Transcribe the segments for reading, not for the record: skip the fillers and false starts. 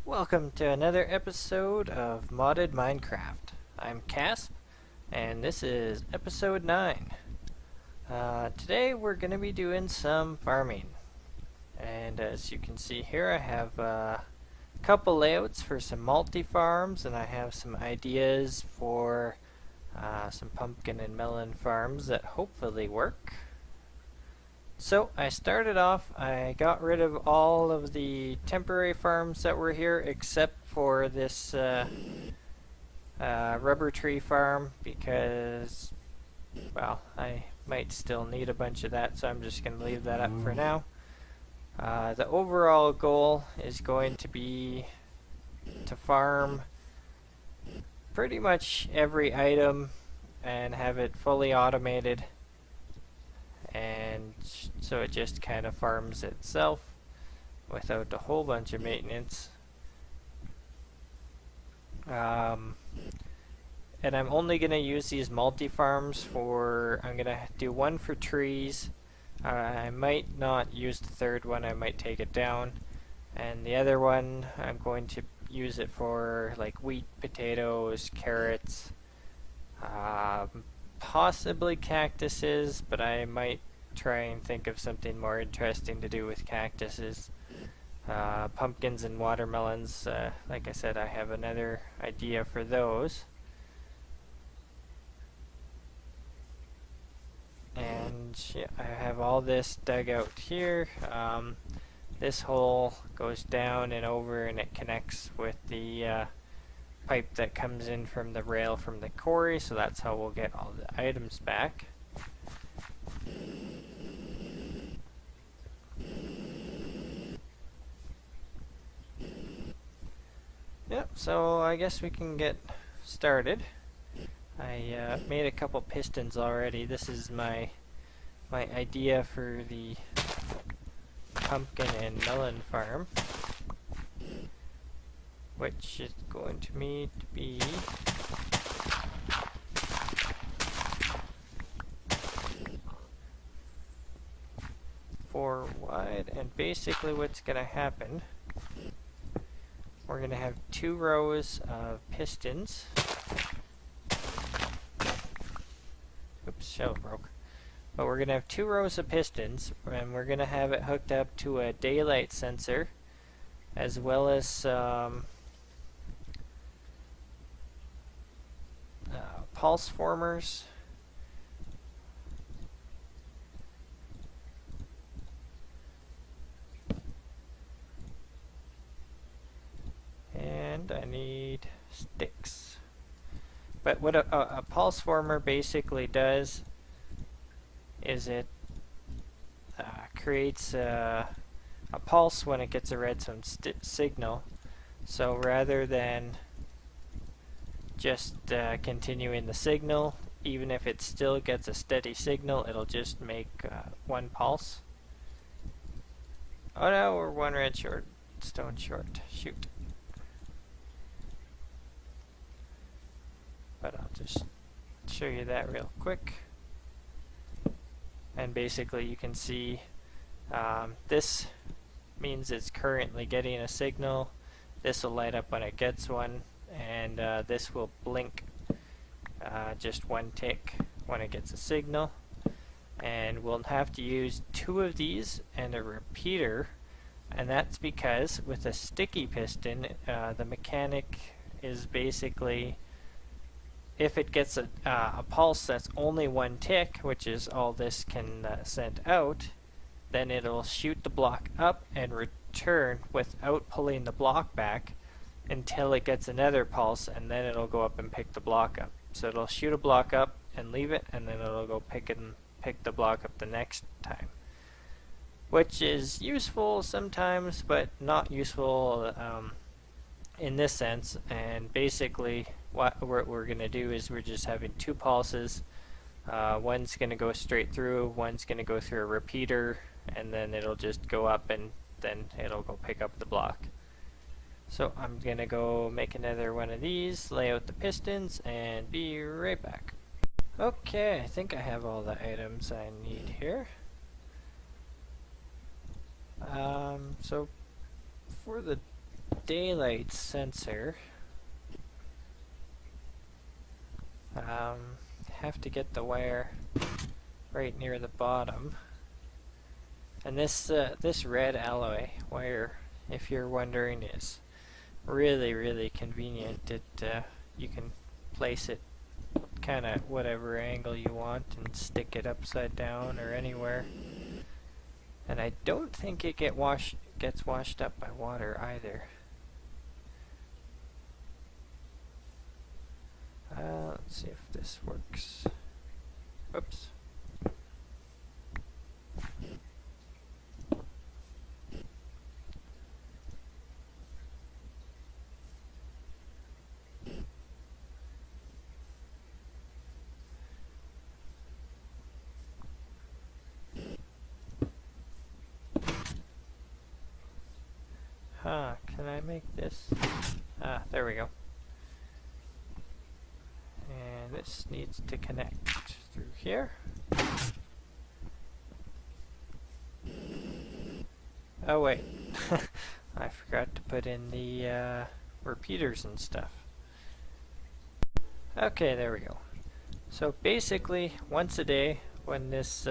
Welcome to another episode of Modded Minecraft. I'm Casp, and this is episode 9. Today we're going to be doing some farming. And as you can see here, I have a couple layouts for some multi-farms, and I have some ideas for some pumpkin and melon farms that hopefully work. So I started off, I got rid of all of the temporary farms that were here except for this rubber tree farm because, well, I might still need a bunch of that, so I'm just going to leave that up for now. The overall goal is going to be to farm pretty much every item and have it fully automated, and so it just kind of farms itself without a whole bunch of maintenance. And I'm only going to use these multi-farms for, I'm going to do one for trees. I might not use the third one, I might take it down. And the other one, I'm going to use it for like wheat, potatoes, carrots, possibly cactuses, but I might try and think of something more interesting to do with cactuses. Pumpkins and watermelons, like I said, I have another idea for those. And yeah, I have all this dug out here. This hole goes down and over and it connects with the pipe that comes in from the rail from the quarry, so that's how we'll get all the items back. Yep, so I guess we can get started. I made a couple pistons already. This is my idea for the pumpkin and melon farm, which is going to need to be 4 wide, and basically what's going to happen, we're going to have 2 rows of pistons. Oops, shell broke. But we're going to have 2 rows of pistons, and we're going to have it hooked up to a daylight sensor, as well as pulse formers. And I need sticks. But what a pulse former basically does is it creates a pulse when it gets a redstone signal. So rather than just continuing the signal, even if it still gets a steady signal, it'll just make 1 pulse. Oh no, we're 1 redstone short. Shoot. But I'll just show you that real quick. And basically you can see this means it's currently getting a signal. This will light up when it gets one, and this will blink just 1 tick when it gets a signal. And we'll have to use 2 of these and a repeater, and that's because with a sticky piston, the mechanic is basically, if it gets a pulse that's only 1 tick, which is all this can send out, then it'll shoot the block up and return without pulling the block back until it gets another pulse, and then it'll go up and pick the block up. So it'll shoot a block up and leave it, and then it'll go pick the block up the next time, which is useful sometimes, but not useful in this sense. And basically what we're going to do is we're just having 2 pulses. One's going to go straight through, one's going to go through a repeater, and then it'll just go up and then it'll go pick up the block. So I'm going to go make another one of these, lay out the pistons, and be right back. Okay, I think I have all the items I need here. So for the daylight sensor, have to get the wire right near the bottom. And this red alloy wire, if you're wondering, is really convenient. You can place it kind of whatever angle you want and stick it upside down or anywhere. And I don't think it gets washed up by water either. Let's see if this works. Oops. Can I make this? There we go. And this needs to connect through here. Oh wait, I forgot to put in the repeaters and stuff. Okay, there we go. So basically, once a day, when this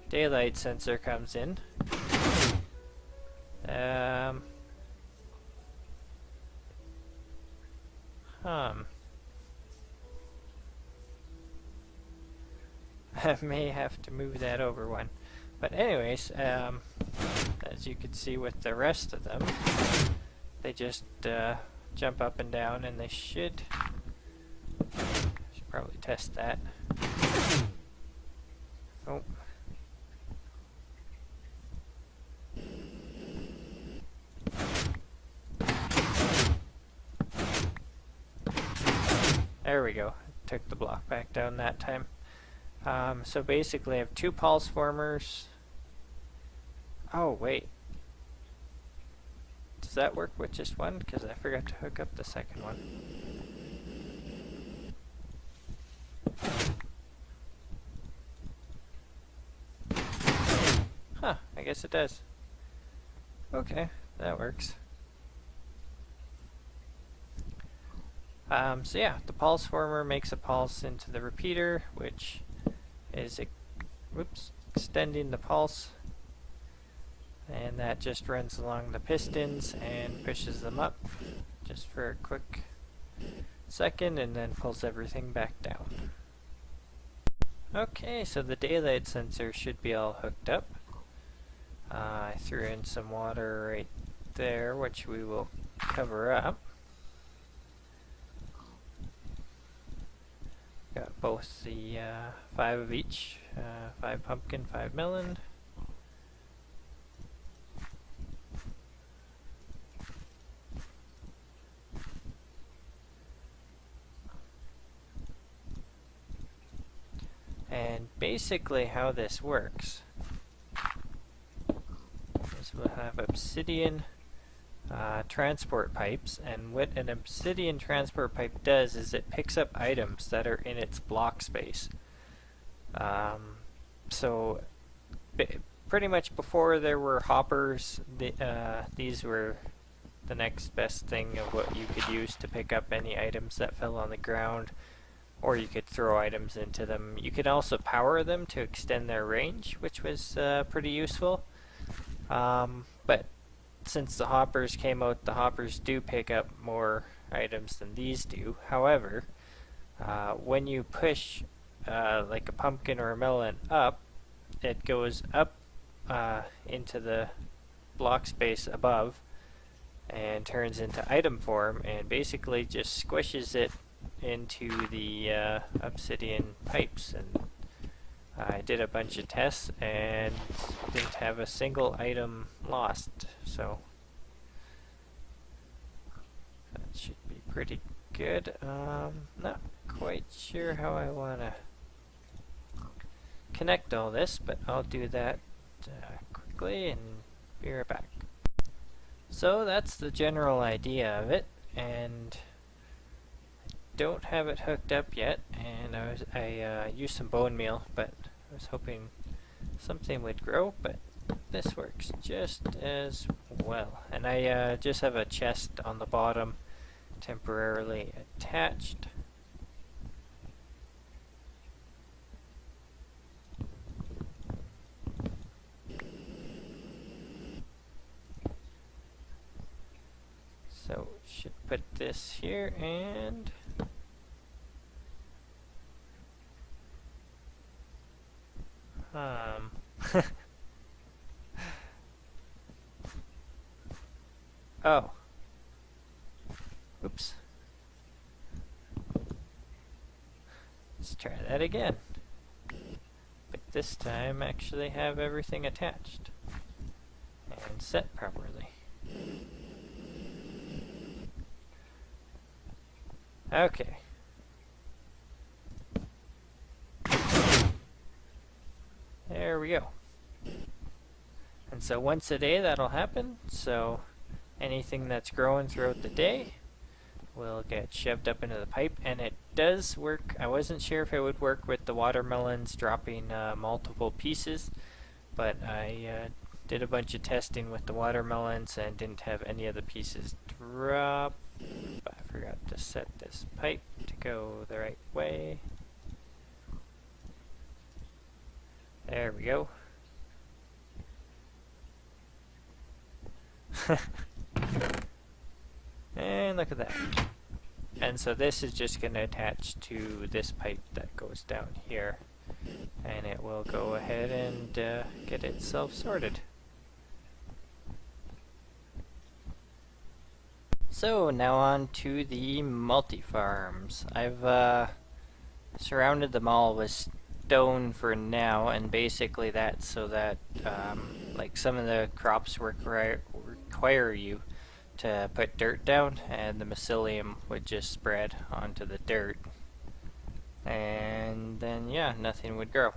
daylight sensor comes in, I may have to move that over one. But anyways, as you can see with the rest of them, they just jump up and down, and they should probably test that. Oh. There we go. Took the block back down that time. So basically I have two pulse formers. Oh wait. Does that work with just one? Because I forgot to hook up the second one. Huh, I guess it does. Okay, that works. So yeah, the pulse former makes a pulse into the repeater, which is extending the pulse, and that just runs along the pistons and pushes them up just for a quick second, and then pulls everything back down. Okay, so the daylight sensor should be all hooked up. I threw in some water right there, which we will cover up. Got both the 5 of each, 5 pumpkin, 5 melon. And basically how this works is we'll have obsidian transport pipes, and what an obsidian transport pipe does is it picks up items that are in its block space. So pretty much before there were hoppers, these were the next best thing of what you could use to pick up any items that fell on the ground, or you could throw items into them. You could also power them to extend their range, which was pretty useful. But since the hoppers came out, the hoppers do pick up more items than these do. However, when you push like a pumpkin or a melon up, it goes up into the block space above and turns into item form, and basically just squishes it into the obsidian pipes. And I did a bunch of tests and didn't have a single item lost, so that should be pretty good. Not quite sure how I want to connect all this, but I'll do that quickly and be right back. So that's the general idea of it, and don't have it hooked up yet, and I used some bone meal, but I was hoping something would grow, but This works just as well. And I just have a chest on the bottom temporarily attached. So should put this here and oh. Oops. Let's try that again. But this time actually have everything attached and set properly. Okay. There we go. And so once a day that'll happen, so anything that's growing throughout the day will get shoved up into the pipe, and it does work. I wasn't sure if it would work with the watermelons dropping multiple pieces, but I did a bunch of testing with the watermelons and didn't have any of the pieces drop. But I forgot to set this pipe to go the right way. There we go. And look at that. And so this is just going to attach to this pipe that goes down here, and it will go ahead and get itself sorted. So now on to the multi-farms. I've surrounded them all with stone for now, and basically that's so that like some of the crops require you to put dirt down, and the mycelium would just spread onto the dirt, and then yeah, nothing would grow.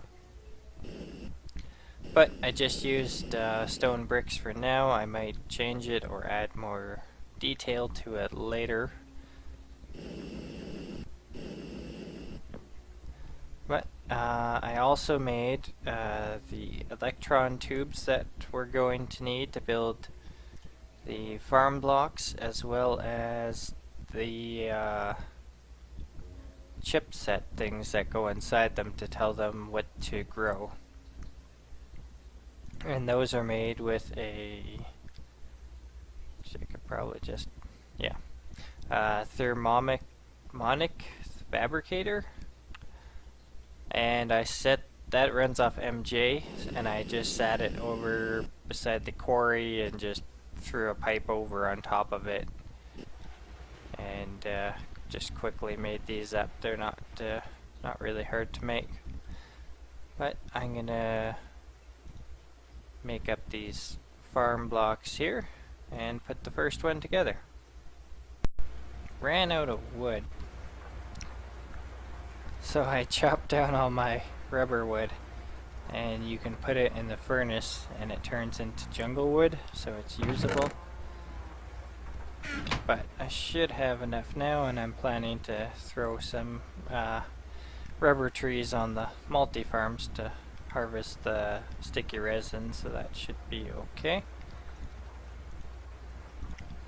But I just used stone bricks for now. I might change it or add more detail to it later. But I also made the electron tubes that we're going to need to build the farm blocks, as well as the chipset things that go inside them to tell them what to grow. And those are made with a, I could probably just, yeah, thermonic fabricator. And I set that runs off MJ, and I just sat it over beside the quarry and just threw a pipe over on top of it, and just quickly made these up. They're not really hard to make, but I'm gonna make up these farm blocks here and put the first one together. Ran out of wood, so I chopped down all my rubber wood, and you can put it in the furnace and it turns into jungle wood, so it's usable. But I should have enough now, and I'm planning to throw some rubber trees on the multi-farms to harvest the sticky resin, so that should be okay.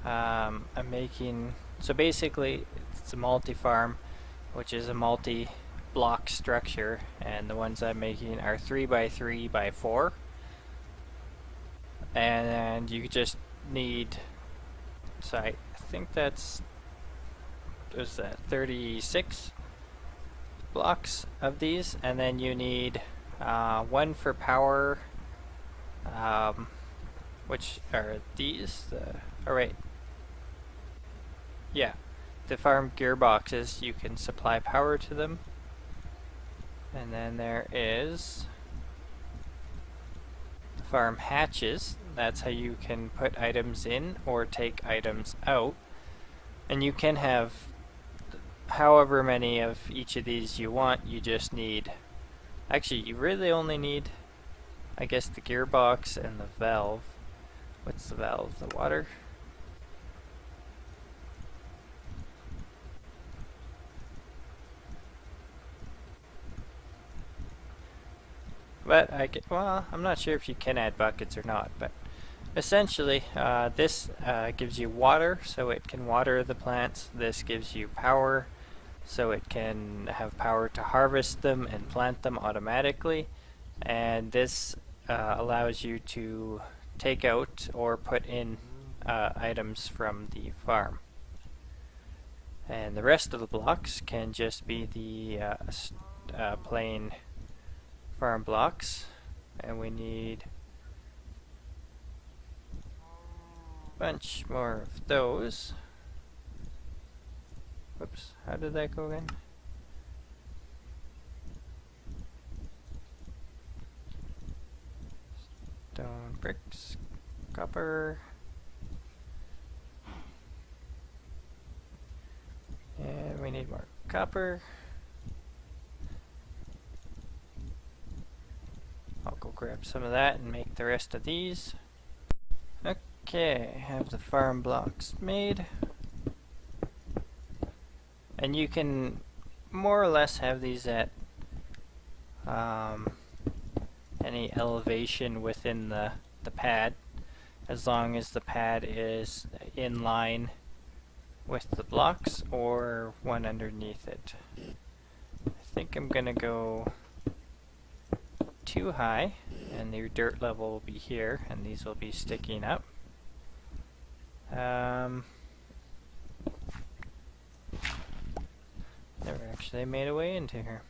I'm making, so basically it's a multi-farm, which is a multi-block structure, and the ones I'm making are 3x3 by 4, and you just need, so I think that's, was that 36 blocks of these, and then you need one for power, which are these, alright, yeah, the farm gearboxes, you can supply power to them. And then there is the farm hatches. That's how you can put items in or take items out. And you can have however many of each of these you want. You just need, actually you really only need, I guess, the gearbox and the valve. What's the valve? The water? But well, I'm not sure if you can add buckets or not, but essentially this gives you water so it can water the plants. This gives you power so it can have power to harvest them and plant them automatically. And this allows you to take out or put in items from the farm. And the rest of the blocks can just be the plain farm blocks. And we need a bunch more of those. Whoops, how did that go again? Stone, bricks, copper. And we need more copper. I'll go grab some of that and make the rest of these. Okay, have the farm blocks made. And you can more or less have these at any elevation within the pad, as long as the pad is in line with the blocks or one underneath it. I think I'm gonna go too high, and your dirt level will be here, and these will be sticking up. Never actually made a way into here.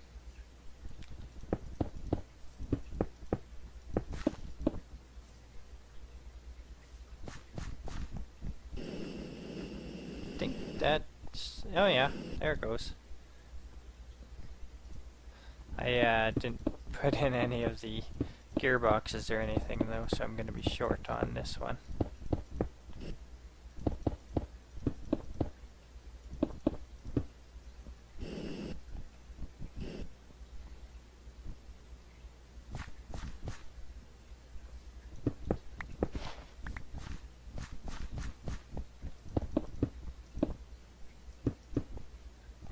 I think that's... oh yeah, there it goes. I didn't put in any of the gearboxes or anything though, so I'm going to be short on this one.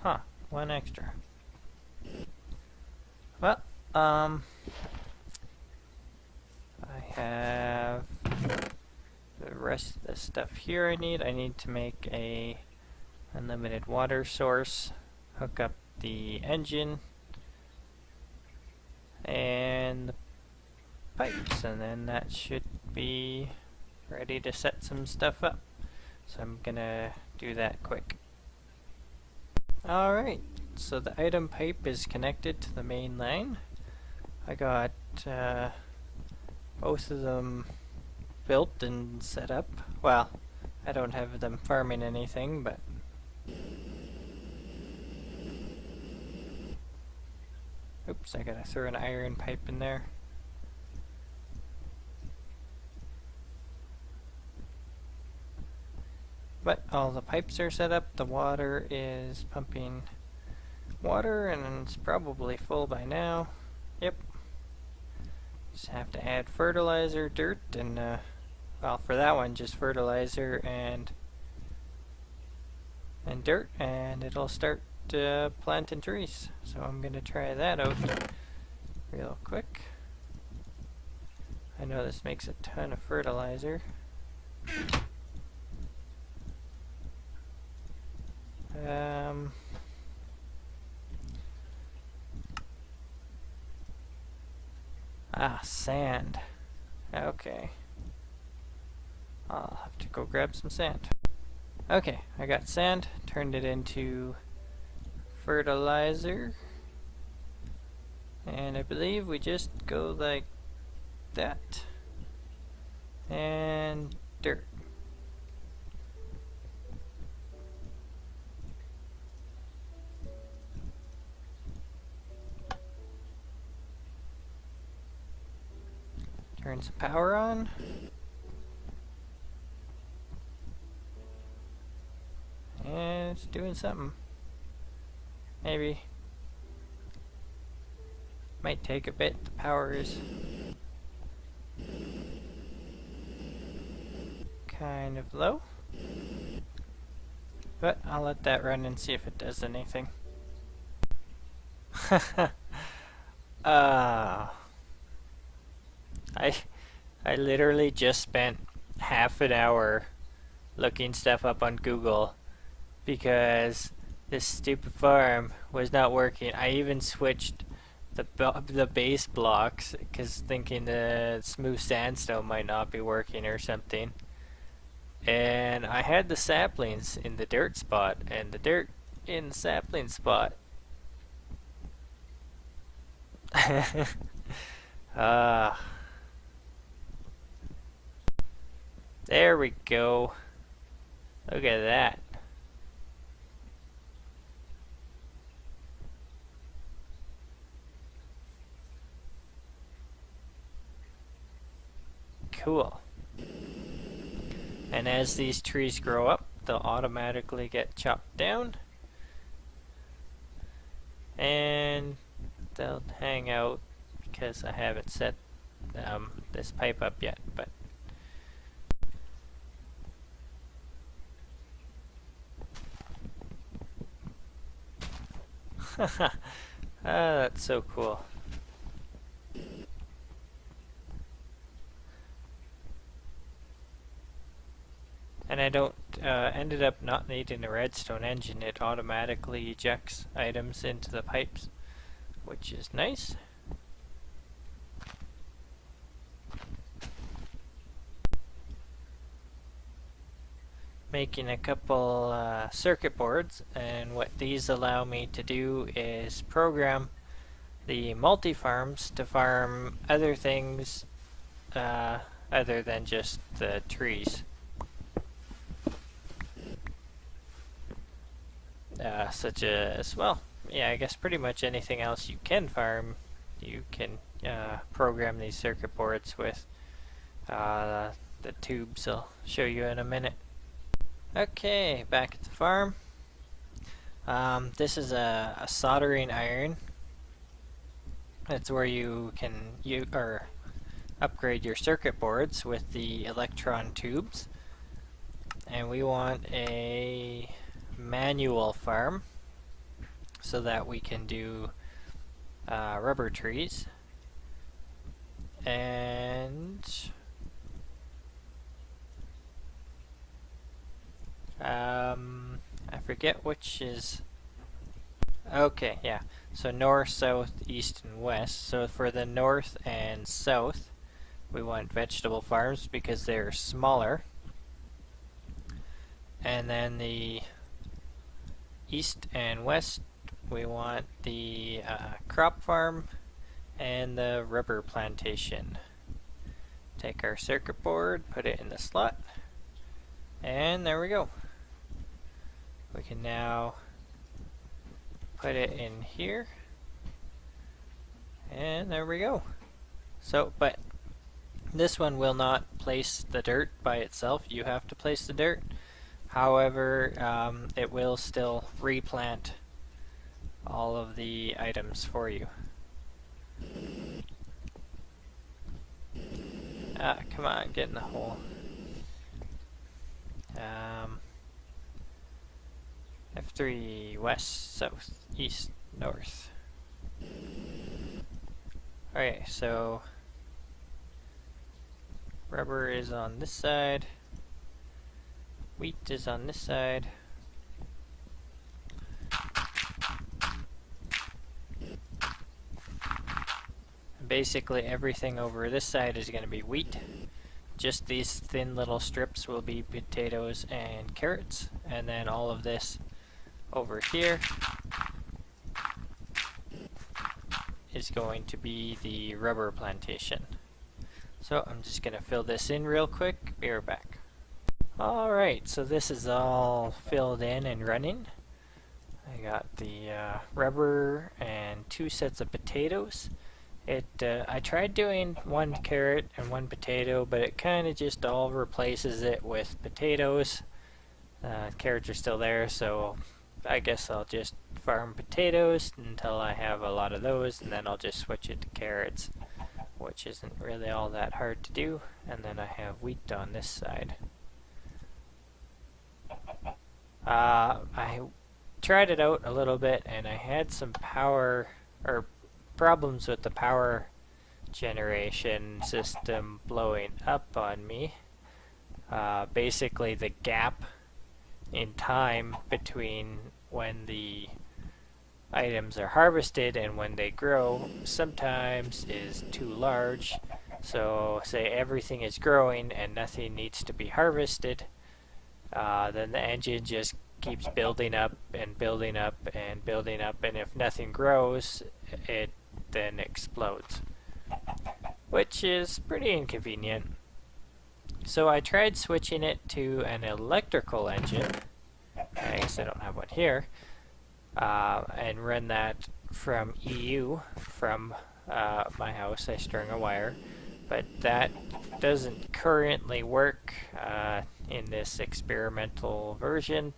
Huh, one extra. Well, I have the rest of the stuff here I need. I need to make a unlimited water source, hook up the engine and the pipes, and then that should be ready to set some stuff up. So I'm gonna do that quick. Alright, so the item pipe is connected to the main line. I got both of them built and set up. Well, I don't have them farming anything, but oops, I gotta throw an iron pipe in there. But all the pipes are set up, the water is pumping water, and it's probably full by now. Yep. Just have to add fertilizer, dirt, and well, for that one, just fertilizer and dirt, and it'll start planting trees. So I'm gonna try that out real quick. I know this makes a ton of fertilizer. Sand. Okay. I'll have to go grab some sand. Okay, I got sand, turned it into fertilizer. And I believe we just go like that. And dirt. Turn some power on. And it's doing something. Maybe. Might take a bit. The power is kind of low. But I'll let that run and see if it does anything. I I literally just spent half an hour looking stuff up on Google because this stupid farm was not working. I even switched the base blocks because thinking the smooth sandstone might not be working or something. And I had the saplings in the dirt spot and the dirt in the sapling spot. Ah, there we go. Look at that. Cool. And as these trees grow up, they'll automatically get chopped down and they'll hang out because I haven't set this pipe up yet. But ah, that's so cool. And I don't ended up not needing a redstone engine. It automatically ejects items into the pipes, which is nice. Making a couple circuit boards, and what these allow me to do is program the multi-farms to farm other things other than just the trees. Such as, well, yeah, I guess pretty much anything else you can farm, you can program these circuit boards with the tubes I'll show you in a minute. Okay, back at the farm. This is a soldering iron. That's where you can upgrade your circuit boards with the electron tubes. And we want a manual farm so that we can do rubber trees. And I forget which is... Okay, yeah. So north, south, east, and west. So for the north and south, we want vegetable farms because they're smaller. And then the east and west, we want the crop farm and the rubber plantation. Take our circuit board, put it in the slot, and there we go. We can now put it in here, and there we go. So, but this one will not place the dirt by itself. You have to place the dirt. However, it will still replant all of the items for you. Come on, get in the hole. F3, west, south, east, north. Okay, so rubber is on this side. Wheat is on this side. Basically everything over this side is going to be wheat. Just these thin little strips will be potatoes and carrots, and then all of this over here is going to be the rubber plantation. So I'm just going to fill this in real quick. Be right back. Alright, so this is all filled in and running. I got the rubber and 2 sets of potatoes. I tried doing 1 carrot and 1 potato, but it kind of just all replaces it with potatoes. Carrots are still there, so I guess I'll just farm potatoes until I have a lot of those, and then I'll just switch it to carrots, which isn't really all that hard to do. And then I have wheat on this side. I tried it out a little bit, and I had some power or problems with the power generation system blowing up on me. Basically the gap in time between when the items are harvested and when they grow sometimes is too large. So say everything is growing and nothing needs to be harvested, then the engine just keeps building up and building up and building up, and if nothing grows, it then explodes, which is pretty inconvenient. So I tried switching it to an electrical engine. I guess I don't have one here. And run that from EU from my house. I string a wire, but that doesn't currently work in this experimental version,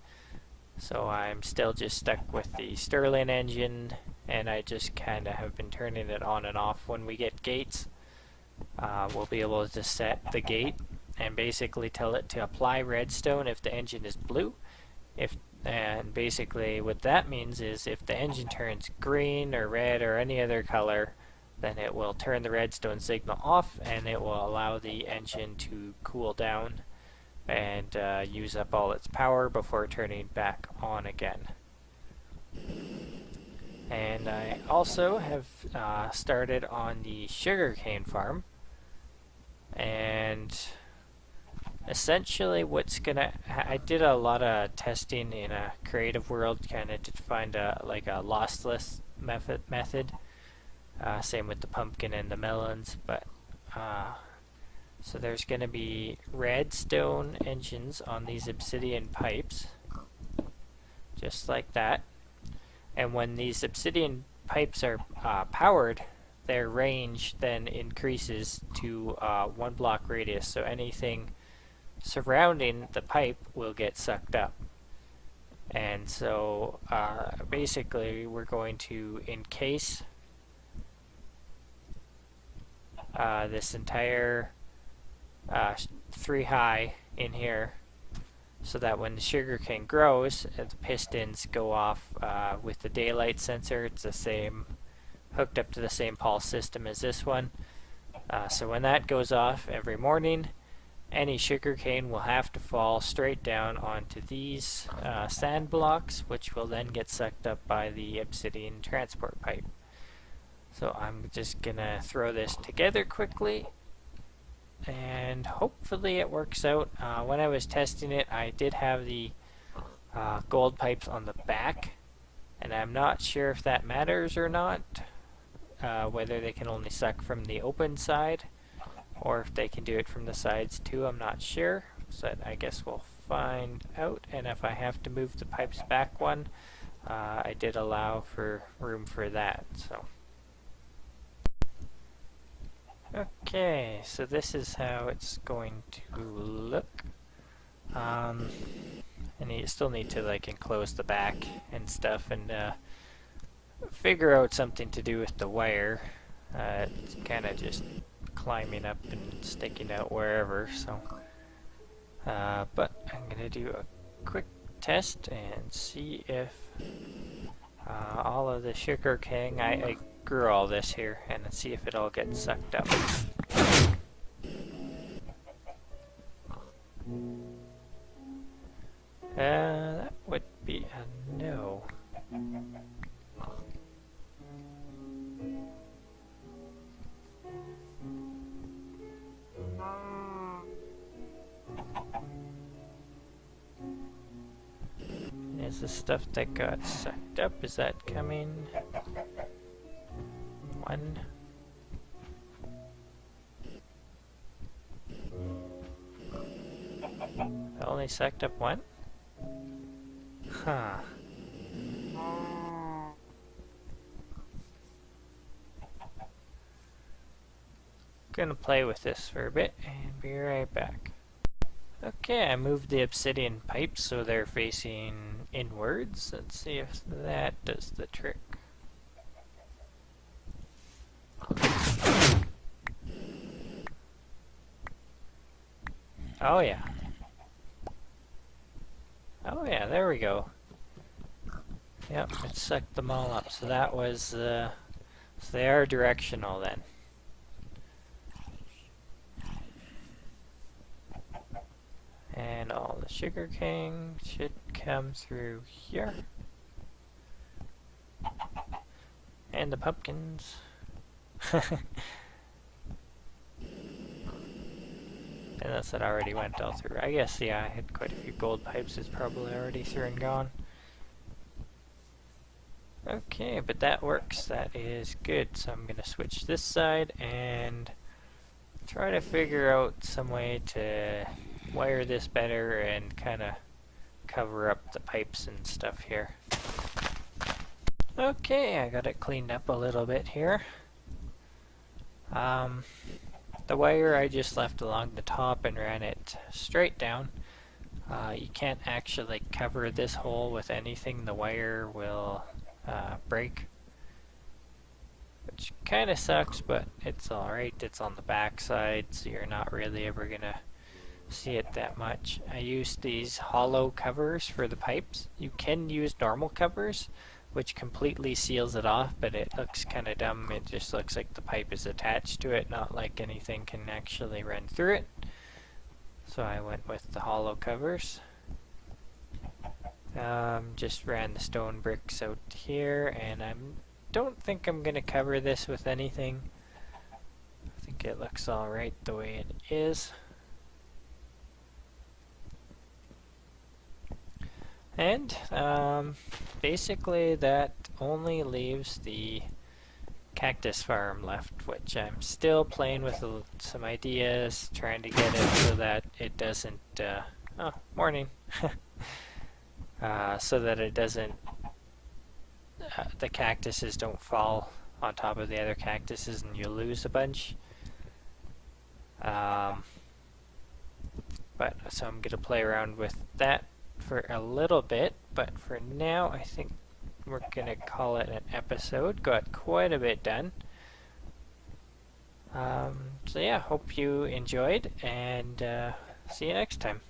so I'm still just stuck with the Stirling engine, and I just kind of have been turning it on and off when we get gates. We'll be able to set the gate and basically tell it to apply redstone if the engine is blue. And basically what that means is if the engine turns green or red or any other color, then it will turn the redstone signal off and it will allow the engine to cool down and use up all its power before turning back on again. And I also have started on the sugarcane farm, and essentially I did a lot of testing in a creative world kind of to find a lossless method. Same with the pumpkin and the melons, but so there's going to be redstone engines on these obsidian pipes, just like that. And when these obsidian pipes are powered, their range then increases to 1 block radius, so anything surrounding the pipe will get sucked up. And so basically we're going to encase this entire 3 high in here, so that when the sugarcane grows, the pistons go off with the daylight sensor. It's the same, hooked up to the same pulse system as this one. So when that goes off every morning, any sugarcane will have to fall straight down onto these sand blocks, which will then get sucked up by the obsidian transport pipe. So I'm just gonna throw this together quickly, and hopefully it works out. When I was testing it, I did have the gold pipes on the back, and I'm not sure if that matters or not, whether they can only suck from the open side or if they can do it from the sides too. I'm not sure, so I guess we'll find out. And if I have to move the pipes back one, I did allow for room for that. So okay, so this is how it's going to look. And you still need to like enclose the back and stuff, and figure out something to do with the wire. It's kind of just climbing up and sticking out wherever, so but I'm gonna do a quick test and see if all of the sugar cane, I grew all this here, and see if it all gets sucked up. That would be a no. Is the stuff that got sucked up, is that coming? 1. It only sucked up 1? Huh. Gonna play with this for a bit and be right back. Okay, I moved the obsidian pipes so they're facing inwards. Let's see if that does the trick. Oh yeah. Oh yeah, there we go. Yep, it sucked them all up. So that was, so they are directional then. And all the sugarcane should come through here. And the pumpkins. Unless it already went all through. I guess, yeah, I had quite a few gold pipes. It's probably already through and gone. Okay, but that works. That is good. So I'm going to switch this side and try to figure out some way to wire this better and kind of cover up the pipes and stuff here. Okay, I got it cleaned up a little bit here. The wire I just left along the top and ran it straight down. You can't actually cover this hole with anything. The wire will break, which kind of sucks, but it's alright. It's on the back side, so you're not really ever gonna see it that much. I used these hollow covers for the pipes. You can use normal covers, which completely seals it off, but it looks kind of dumb. It just looks like the pipe is attached to it, not like anything can actually run through it. So I went with the hollow covers. Just ran the stone bricks out here, and I don't think I'm going to cover this with anything. I think it looks alright the way it is. And basically that only leaves the cactus farm left, which I'm still playing with some ideas, trying to get it so that it doesn't, oh, morning, so that it doesn't, the cactuses don't fall on top of the other cactuses and you lose a bunch. But so I'm going to play around with that for a little bit, but for now I think we're gonna call it an episode. Got quite a bit done. So yeah, hope you enjoyed, and see you next time.